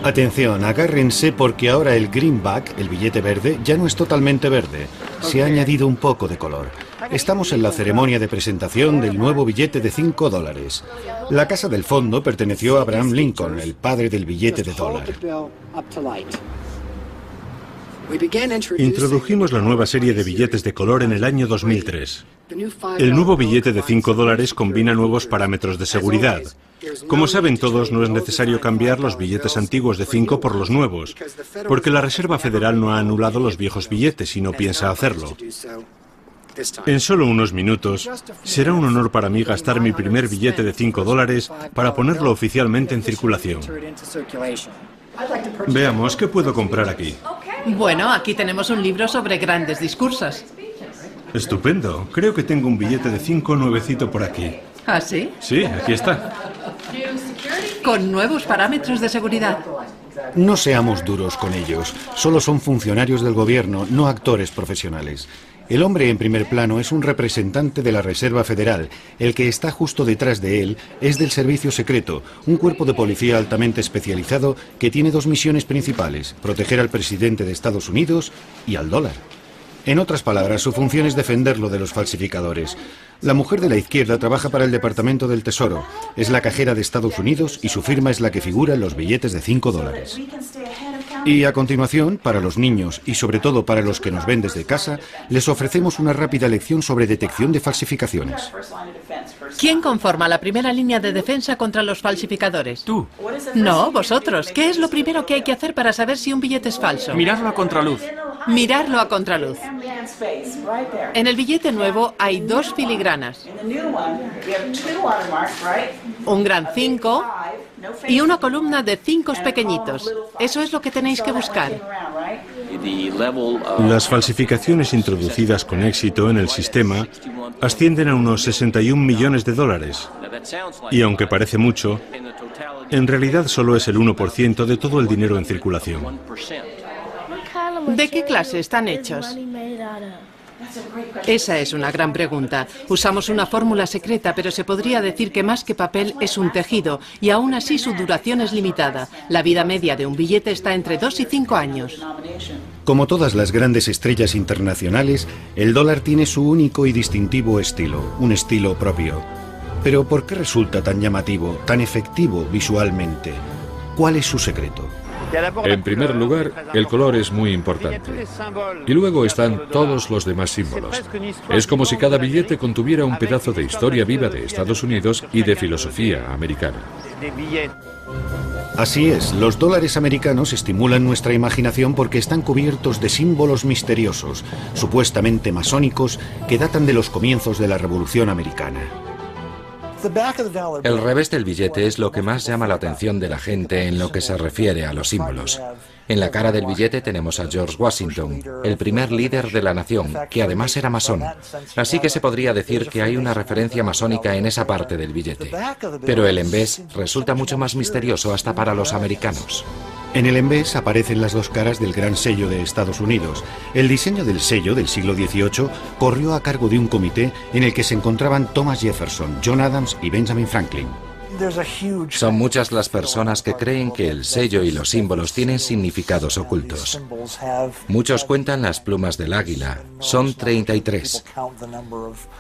Atención, agárrense porque ahora el greenback, el billete verde, ya no es totalmente verde. Se ha añadido un poco de color. Estamos en la ceremonia de presentación del nuevo billete de $5. La casa del fondo perteneció a Abraham Lincoln, el padre del billete de dólar. Introdujimos la nueva serie de billetes de color en el año 2003. El nuevo billete de $5 combina nuevos parámetros de seguridad. Como saben todos, no es necesario cambiar los billetes antiguos de 5 por los nuevos, porque la Reserva Federal no ha anulado los viejos billetes y no piensa hacerlo. En solo unos minutos, será un honor para mí gastar mi primer billete de $5 para ponerlo oficialmente en circulación. Veamos, ¿qué puedo comprar aquí? Bueno, aquí tenemos un libro sobre grandes discursos. Estupendo. Creo que tengo un billete de 5 nuevecito por aquí. ¿Ah, sí? Sí, aquí está. Con nuevos parámetros de seguridad. No seamos duros con ellos. Solo son funcionarios del gobierno, no actores profesionales. El hombre en primer plano es un representante de la Reserva Federal. El que está justo detrás de él es del Servicio Secreto, un cuerpo de policía altamente especializado que tiene dos misiones principales: proteger al presidente de Estados Unidos y al dólar. En otras palabras, su función es defenderlo de los falsificadores. La mujer de la izquierda trabaja para el Departamento del Tesoro. Es la cajera de Estados Unidos y su firma es la que figura en los billetes de $5. Y a continuación, para los niños y sobre todo para los que nos ven desde casa, les ofrecemos una rápida lección sobre detección de falsificaciones. ¿Quién conforma la primera línea de defensa contra los falsificadores? Tú. No, vosotros. ¿Qué es lo primero que hay que hacer para saber si un billete es falso? Mirarlo a contraluz. Mirarlo a contraluz. En el billete nuevo hay dos filigranas. Un gran 5 y una columna de 5 pequeñitos. Eso es lo que tenéis que buscar. Las falsificaciones introducidas con éxito en el sistema ascienden a unos $61 millones. Y aunque parece mucho, en realidad solo es el 1% de todo el dinero en circulación. ¿De qué clase están hechos? Esa es una gran pregunta. Usamos una fórmula secreta, pero se podría decir que más que papel es un tejido, y aún así su duración es limitada. La vida media de un billete está entre 2 y 5 años. Como todas las grandes estrellas internacionales, el dólar tiene su único y distintivo estilo, un estilo propio. Pero ¿por qué resulta tan llamativo, tan efectivo visualmente? ¿Cuál es su secreto? En primer lugar, el color es muy importante. Y luego están todos los demás símbolos. Es como si cada billete contuviera un pedazo de historia viva de Estados Unidos y de filosofía americana. Así es, los dólares americanos estimulan nuestra imaginación porque están cubiertos de símbolos misteriosos, supuestamente masónicos, que datan de los comienzos de la Revolución Americana. El revés del billete es lo que más llama la atención de la gente en lo que se refiere a los símbolos. En la cara del billete tenemos a George Washington, el primer líder de la nación, que además era masón. Así que se podría decir que hay una referencia masónica en esa parte del billete. Pero el envés resulta mucho más misterioso hasta para los americanos. En el envés aparecen las dos caras del gran sello de Estados Unidos. El diseño del sello del siglo XVIII corrió a cargo de un comité en el que se encontraban Thomas Jefferson, John Adams y Benjamin Franklin. Son muchas las personas que creen que el sello y los símbolos tienen significados ocultos. Muchos cuentan las plumas del águila. Son 33.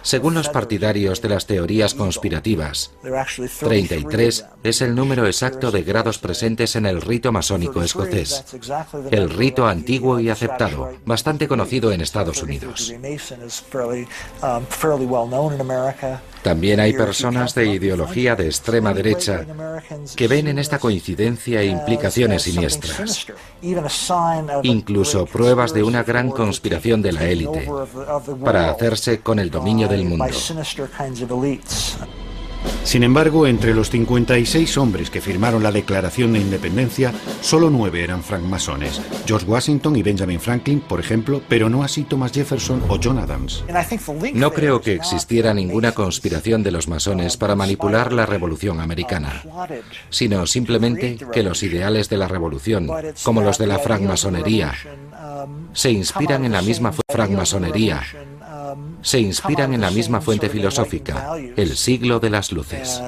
Según los partidarios de las teorías conspirativas, 33 es el número exacto de grados presentes en el rito masónico escocés. El rito antiguo y aceptado, bastante conocido en Estados Unidos. También hay personas de ideología de extrema derecha que ven en esta coincidencia implicaciones siniestras, incluso pruebas de una gran conspiración de la élite para hacerse con el dominio del mundo. Sin embargo, entre los 56 hombres que firmaron la Declaración de Independencia, solo 9 eran francmasones. George Washington y Benjamin Franklin, por ejemplo, pero no así Thomas Jefferson o John Adams. No creo que existiera ninguna conspiración de los masones para manipular la Revolución Americana, sino simplemente que los ideales de la Revolución, como los de la francmasonería, se inspiran en la misma fuente filosófica, el siglo de las luces.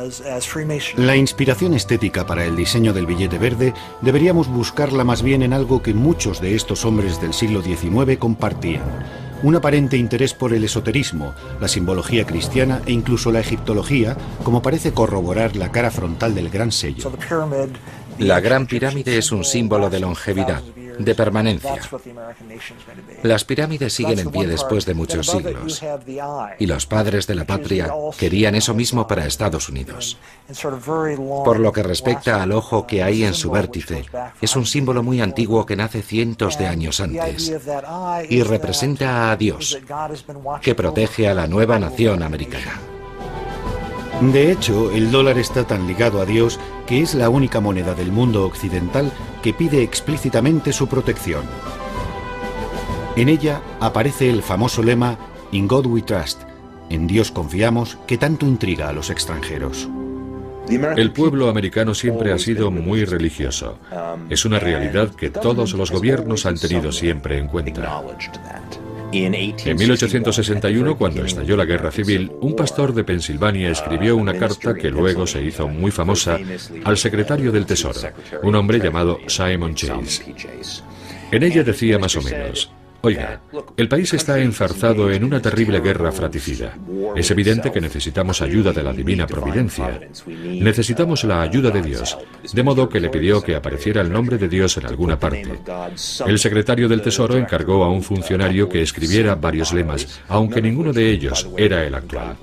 La inspiración estética para el diseño del billete verde deberíamos buscarla más bien en algo que muchos de estos hombres del siglo XIX compartían: un aparente interés por el esoterismo, la simbología cristiana e incluso la egiptología, como parece corroborar la cara frontal del Gran Sello. La Gran Pirámide es un símbolo de longevidad, de permanencia. Las pirámides siguen en pie después de muchos siglos, y los padres de la patria querían eso mismo para Estados Unidos. Por lo que respecta al ojo que hay en su vértice, es un símbolo muy antiguo que nace cientos de años antes y representa a Dios, que protege a la nueva nación americana. De hecho, el dólar está tan ligado a Dios que es la única moneda del mundo occidental que pide explícitamente su protección. En ella aparece el famoso lema "In God we trust", en Dios confiamos, que tanto intriga a los extranjeros. El pueblo americano siempre ha sido muy religioso. Es una realidad que todos los gobiernos han tenido siempre en cuenta. En 1861, cuando estalló la Guerra Civil, un pastor de Pensilvania escribió una carta que luego se hizo muy famosa al secretario del Tesoro, un hombre llamado Simon Chase. En ella decía más o menos: oiga, el país está enzarzado en una terrible guerra fratricida. Es evidente que necesitamos ayuda de la divina providencia. Necesitamos la ayuda de Dios, de modo que le pidió que apareciera el nombre de Dios en alguna parte. El secretario del Tesoro encargó a un funcionario que escribiera varios lemas, aunque ninguno de ellos era el actual.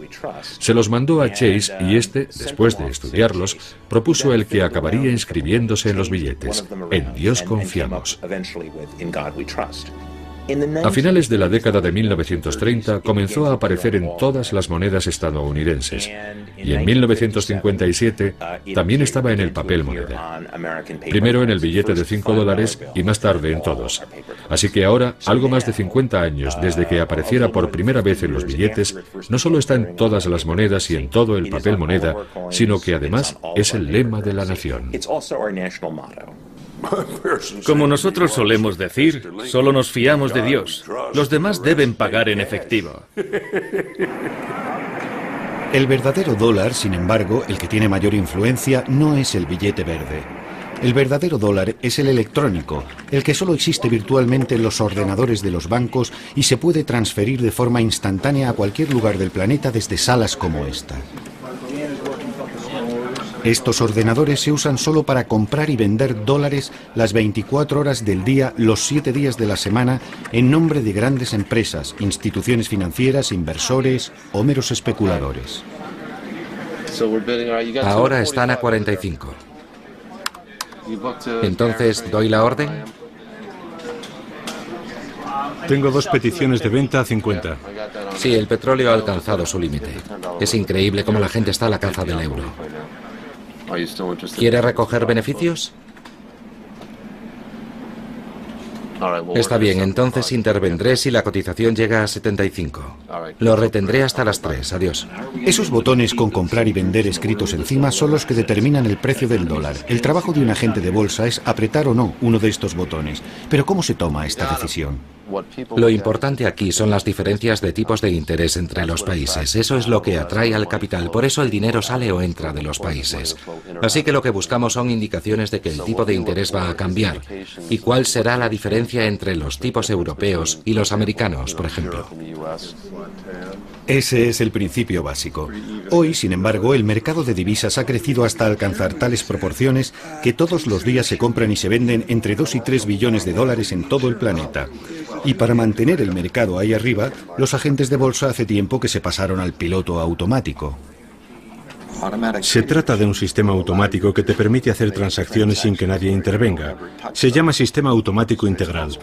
Se los mandó a Chase y este, después de estudiarlos, propuso el que acabaría inscribiéndose en los billetes: "En Dios confiamos". A finales de la década de 1930 comenzó a aparecer en todas las monedas estadounidenses, y en 1957 también estaba en el papel moneda. Primero en el billete de $5 y más tarde en todos. Así que ahora, algo más de 50 años desde que apareciera por primera vez en los billetes, no solo está en todas las monedas y en todo el papel moneda, sino que además es el lema de la nación. Como nosotros solemos decir, solo nos fiamos de Dios. Los demás deben pagar en efectivo. El verdadero dólar, sin embargo, el que tiene mayor influencia, no es el billete verde. El verdadero dólar es el electrónico, el que solo existe virtualmente en los ordenadores de los bancos y se puede transferir de forma instantánea a cualquier lugar del planeta desde salas como esta. Estos ordenadores se usan solo para comprar y vender dólares las 24 horas del día, los 7 días de la semana, en nombre de grandes empresas, instituciones financieras, inversores o meros especuladores. Ahora están a 45. Entonces, ¿doy la orden? Tengo 2 peticiones de venta a 50. Sí, el petróleo ha alcanzado su límite. Es increíble cómo la gente está a la caza del euro. ¿Quiere recoger beneficios? Está bien, entonces intervendré si la cotización llega a 75. Lo retendré hasta las 3. Adiós. Esos botones con comprar y vender escritos encima son los que determinan el precio del dólar. El trabajo de un agente de bolsa es apretar o no uno de estos botones. Pero ¿cómo se toma esta decisión? Lo importante aquí son las diferencias de tipos de interés entre los países. Eso es lo que atrae al capital. Por eso el dinero sale o entra de los países. Así que lo que buscamos son indicaciones de que el tipo de interés va a cambiar. ¿Y cuál será la diferencia entre los tipos europeos y los americanos, por ejemplo? Ese es el principio básico. Hoy, sin embargo, el mercado de divisas ha crecido hasta alcanzar tales proporciones que todos los días se compran y se venden entre 2 y 3 billones de dólares en todo el planeta. Y para mantener el mercado ahí arriba, los agentes de bolsa hace tiempo que se pasaron al piloto automático. Se trata de un sistema automático que te permite hacer transacciones sin que nadie intervenga. Se llama sistema automático integral.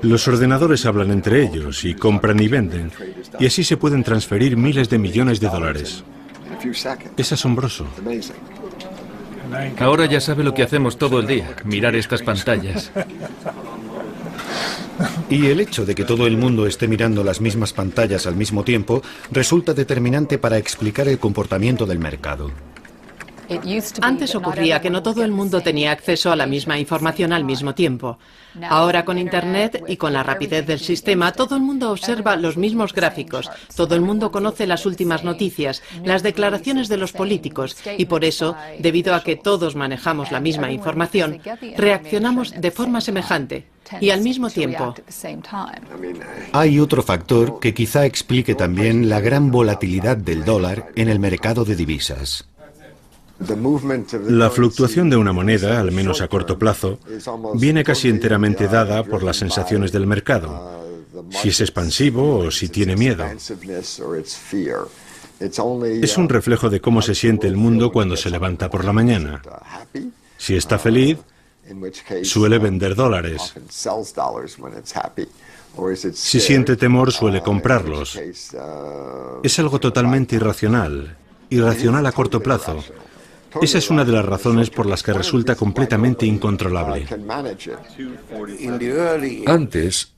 Los ordenadores hablan entre ellos y compran y venden, y así se pueden transferir miles de millones de dólares. Es asombroso. Ahora ya sabe lo que hacemos todo el día, mirar estas pantallas. Y el hecho de que todo el mundo esté mirando las mismas pantallas al mismo tiempo resulta determinante para explicar el comportamiento del mercado. Antes ocurría que no todo el mundo tenía acceso a la misma información al mismo tiempo. Ahora con Internet y con la rapidez del sistema, todo el mundo observa los mismos gráficos, todo el mundo conoce las últimas noticias, las declaraciones de los políticos y por eso, debido a que todos manejamos la misma información, reaccionamos de forma semejante y al mismo tiempo. Hay otro factor que quizá explique también la gran volatilidad del dólar en el mercado de divisas. La fluctuación de una moneda, al menos a corto plazo, viene casi enteramente dada por las sensaciones del mercado, si es expansivo o si tiene miedo. Es un reflejo de cómo se siente el mundo cuando se levanta por la mañana. Si está feliz, suele vender dólares. Si siente temor, suele comprarlos. Es algo totalmente irracional a corto plazo. Esa es una de las razones por las que resulta completamente incontrolable. Antes,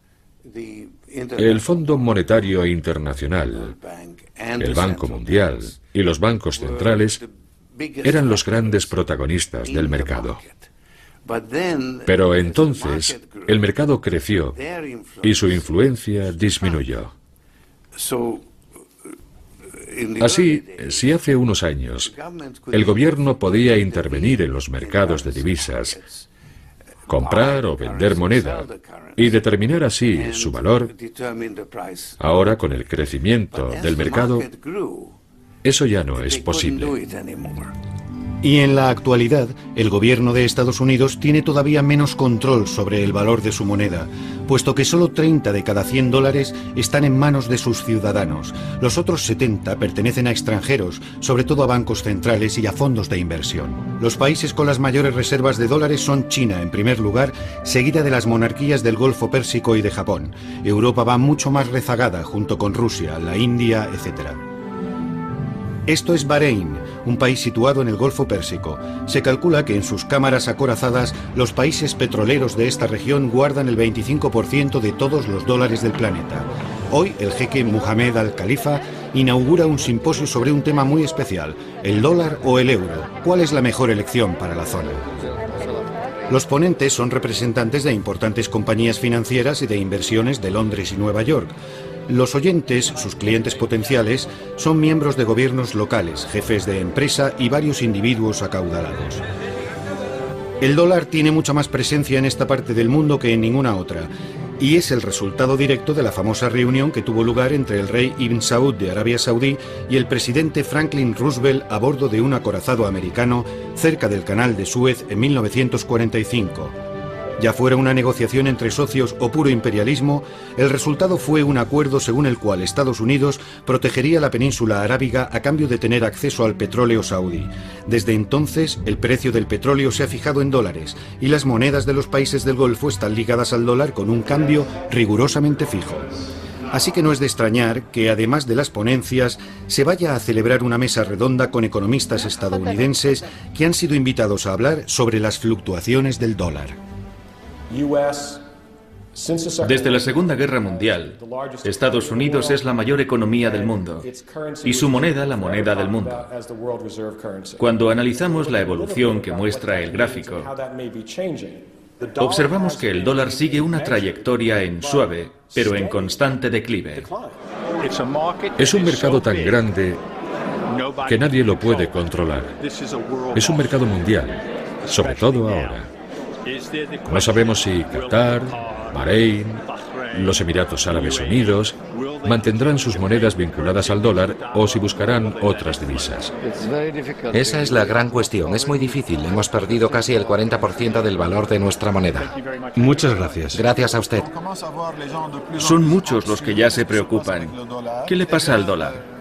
el Fondo Monetario Internacional, el Banco Mundial y los bancos centrales eran los grandes protagonistas del mercado. Pero entonces el mercado creció y su influencia disminuyó. Así, si hace unos años el gobierno podía intervenir en los mercados de divisas, comprar o vender moneda y determinar así su valor, ahora con el crecimiento del mercado, eso ya no es posible. Y en la actualidad, el gobierno de Estados Unidos tiene todavía menos control sobre el valor de su moneda, puesto que solo 30 de cada 100 dólares están en manos de sus ciudadanos. Los otros 70 pertenecen a extranjeros, sobre todo a bancos centrales y a fondos de inversión. Los países con las mayores reservas de dólares son China, en primer lugar, seguida de las monarquías del Golfo Pérsico y de Japón. Europa va mucho más rezagada, junto con Rusia, la India, etc. Esto es Bahrein, un país situado en el Golfo Pérsico. Se calcula que en sus cámaras acorazadas los países petroleros de esta región guardan el 25% de todos los dólares del planeta. Hoy el jeque Mohammed Al-Khalifa inaugura un simposio sobre un tema muy especial, el dólar o el euro. ¿Cuál es la mejor elección para la zona? Los ponentes son representantes de importantes compañías financieras y de inversiones de Londres y Nueva York. Los oyentes, sus clientes potenciales, son miembros de gobiernos locales, jefes de empresa y varios individuos acaudalados. El dólar tiene mucha más presencia en esta parte del mundo que en ninguna otra, y es el resultado directo de la famosa reunión que tuvo lugar entre el rey Ibn Saud de Arabia Saudí y el presidente Franklin Roosevelt a bordo de un acorazado americano cerca del Canal de Suez en 1945. Ya fuera una negociación entre socios o puro imperialismo, el resultado fue un acuerdo según el cual Estados Unidos protegería la península arábiga a cambio de tener acceso al petróleo saudí. Desde entonces, el precio del petróleo se ha fijado en dólares y las monedas de los países del Golfo están ligadas al dólar con un cambio rigurosamente fijo. Así que no es de extrañar que, además de las ponencias, se vaya a celebrar una mesa redonda con economistas estadounidenses que han sido invitados a hablar sobre las fluctuaciones del dólar. Desde la Segunda Guerra Mundial, Estados Unidos es la mayor economía del mundo y su moneda la moneda del mundo. Cuando analizamos la evolución que muestra el gráfico, observamos que el dólar sigue una trayectoria en suave, pero en constante declive. Es un mercado tan grande que nadie lo puede controlar. Es un mercado mundial, sobre todo ahora. No sabemos si Qatar, Bahrein, los Emiratos Árabes Unidos mantendrán sus monedas vinculadas al dólar o si buscarán otras divisas. Esa es la gran cuestión. Es muy difícil. Hemos perdido casi el 40% del valor de nuestra moneda. Muchas gracias. Gracias a usted. Son muchos los que ya se preocupan. ¿Qué le pasa al dólar?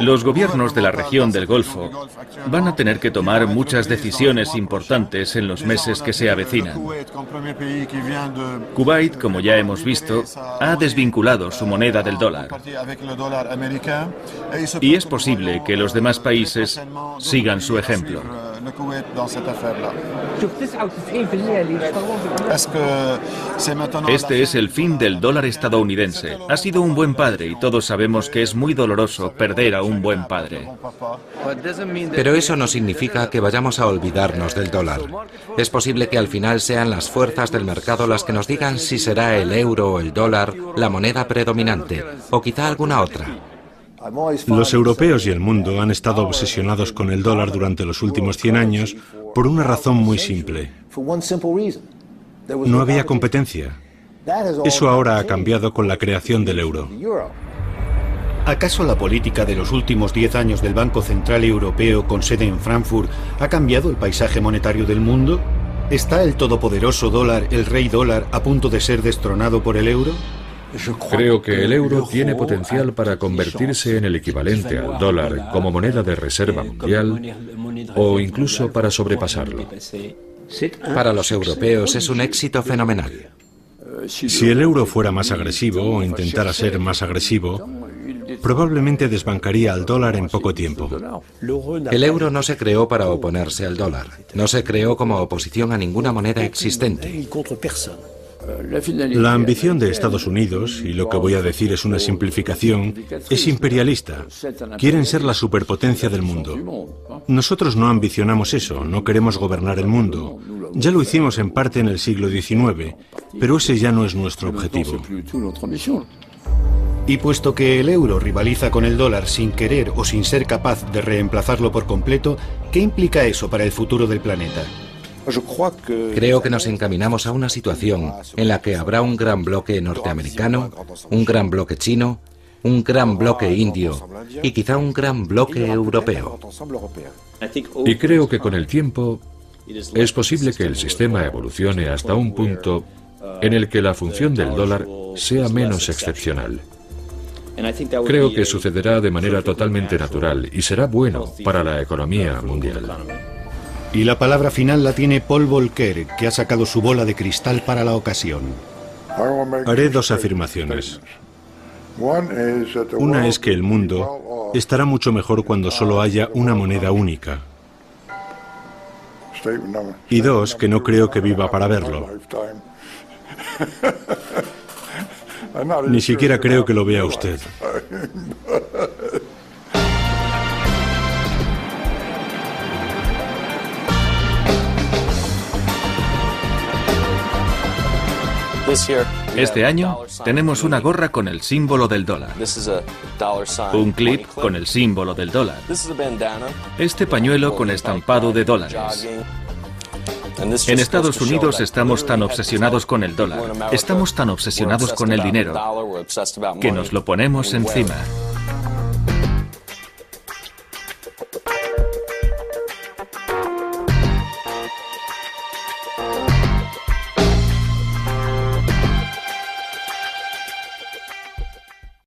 Los gobiernos de la región del Golfo van a tener que tomar muchas decisiones importantes en los meses que se avecinan. Kuwait, como ya hemos visto, ha desvinculado su moneda del dólar. Y es posible que los demás países sigan su ejemplo. Este es el fin del dólar estadounidense. Ha sido un buen padre y todos sabemos que es muy doloroso perder a un buen padre. Pero eso no significa que vayamos a olvidarnos del dólar. Es posible que al final sean las fuerzas del mercado las que nos digan si será el euro o el dólar la moneda predominante, o quizá alguna otra. Los europeos y el mundo han estado obsesionados con el dólar durante los últimos 100 años por una razón muy simple. No había competencia. Eso ahora ha cambiado con la creación del euro. ¿Acaso la política de los últimos 10 años del Banco Central Europeo con sede en Frankfurt ha cambiado el paisaje monetario del mundo? ¿Está el todopoderoso dólar, el rey dólar, a punto de ser destronado por el euro? Creo que el euro tiene potencial para convertirse en el equivalente al dólar como moneda de reserva mundial o incluso para sobrepasarlo. Para los europeos es un éxito fenomenal. Si el euro fuera más agresivo o intentara ser más agresivo, probablemente desbancaría al dólar en poco tiempo. El euro no se creó para oponerse al dólar. No se creó como oposición a ninguna moneda existente. La ambición de Estados Unidos, y lo que voy a decir es una simplificación, es imperialista. Quieren ser la superpotencia del mundo. Nosotros no ambicionamos eso, no queremos gobernar el mundo. Ya lo hicimos en parte en el siglo XIX, pero ese ya no es nuestro objetivo. Y puesto que el euro rivaliza con el dólar sin querer o sin ser capaz de reemplazarlo por completo, ¿qué implica eso para el futuro del planeta? Creo que nos encaminamos a una situación en la que habrá un gran bloque norteamericano, un gran bloque chino, un gran bloque indio y quizá un gran bloque europeo. Y creo que con el tiempo es posible que el sistema evolucione hasta un punto en el que la función del dólar sea menos excepcional. Creo que sucederá de manera totalmente natural y será bueno para la economía mundial. Y la palabra final la tiene Paul Volcker, que ha sacado su bola de cristal para la ocasión. Haré dos afirmaciones. Una es que el mundo estará mucho mejor cuando solo haya una moneda única. Y dos, que no creo que viva para verlo. Ni siquiera creo que lo vea usted. Este año tenemos una gorra con el símbolo del dólar, un clip con el símbolo del dólar, este pañuelo con estampado de dólares. En Estados Unidos estamos tan obsesionados con el dólar, estamos tan obsesionados con el dinero, que nos lo ponemos encima.